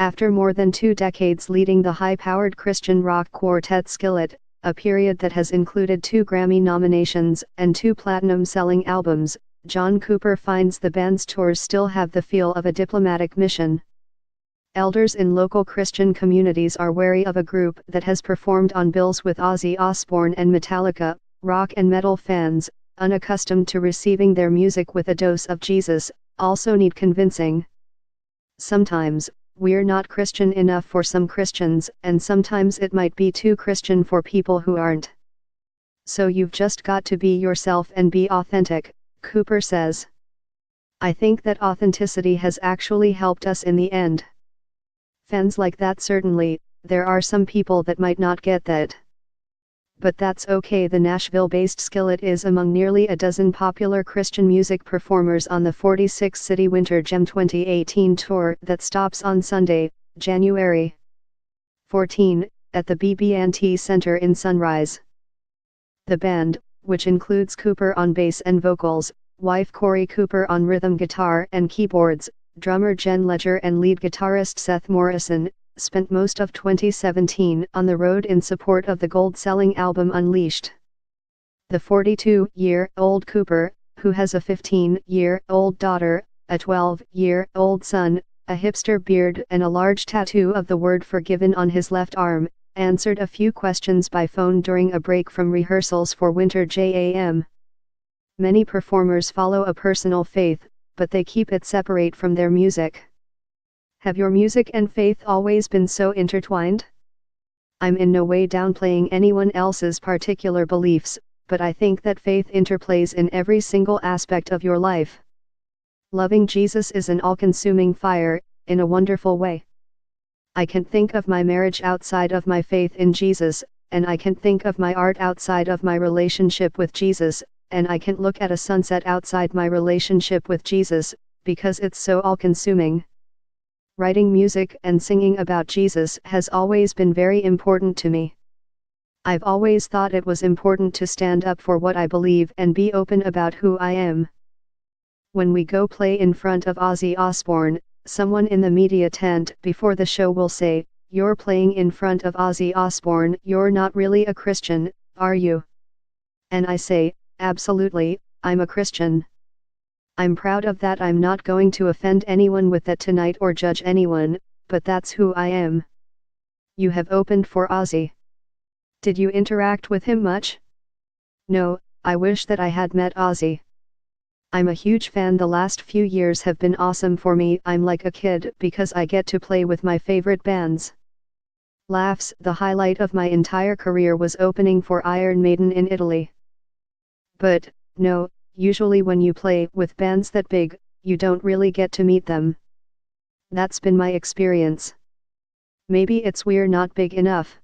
After more than 2 decades leading the high-powered Christian rock quartet Skillet, a period that has included 2 Grammy nominations and 2 platinum-selling albums, John Cooper finds the band's tours still have the feel of a diplomatic mission. Elders in local Christian communities are wary of a group that has performed on bills with Ozzy Osbourne and Metallica. Rock and metal fans, unaccustomed to receiving their music with a dose of Jesus, also need convincing. Sometimes, we're not Christian enough for some Christians, and sometimes it might be too Christian for people who aren't. So you've just got to be yourself and be authentic, Cooper says. I think that authenticity has actually helped us in the end. Fans like that certainly, there are some people that might not get that. But that's okay. The Nashville-based Skillet is among nearly a dozen popular Christian music performers on the 46-city Winter Gem 2018 tour that stops on Sunday, January 14, at the BB&T Center in Sunrise. The band, which includes Cooper on bass and vocals, wife Corey Cooper on rhythm guitar and keyboards, drummer Jen Ledger and lead guitarist Seth Morrison, spent most of 2017 on the road in support of the gold-selling album Unleashed. The 42-year-old Cooper, who has a 15-year-old daughter, a 12-year-old son, a hipster beard and a large tattoo of the word forgiven on his left arm, answered a few questions by phone during a break from rehearsals for Winter Jam. Many performers follow a personal faith, but they keep it separate from their music. Have your music and faith always been so intertwined? I'm in no way downplaying anyone else's particular beliefs, but I think that faith interplays in every single aspect of your life. Loving Jesus is an all-consuming fire, in a wonderful way. I can think of my marriage outside of my faith in Jesus, and I can think of my art outside of my relationship with Jesus, and I can look at a sunset outside my relationship with Jesus, because it's so all-consuming. Writing music and singing about Jesus has always been very important to me. I've always thought it was important to stand up for what I believe and be open about who I am. When we go play in front of Ozzy Osbourne, someone in the media tent before the show will say, "You're playing in front of Ozzy Osbourne, you're not really a Christian, are you?" And I say, absolutely, I'm a Christian. I'm proud of that. I'm not going to offend anyone with that tonight or judge anyone, but that's who I am. You have opened for Ozzy. Did you interact with him much? No, I wish that I had met Ozzy. I'm a huge fan. The last few years have been awesome for me. I'm like a kid because I get to play with my favorite bands. Laughs. The highlight of my entire career was opening for Iron Maiden in Italy. But, no, usually when you play with bands that big, you don't really get to meet them. That's been my experience. Maybe it's we're not big enough.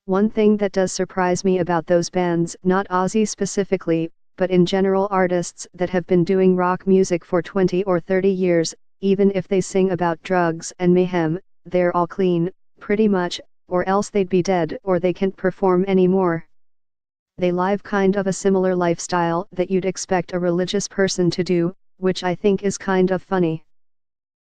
One thing that does surprise me about those bands, not Ozzy specifically, but in general artists that have been doing rock music for 20 or 30 years, even if they sing about drugs and mayhem, they're all clean, pretty much, or else they'd be dead or they can't perform anymore. They live kind of a similar lifestyle that you'd expect a religious person to do, which I think is kind of funny.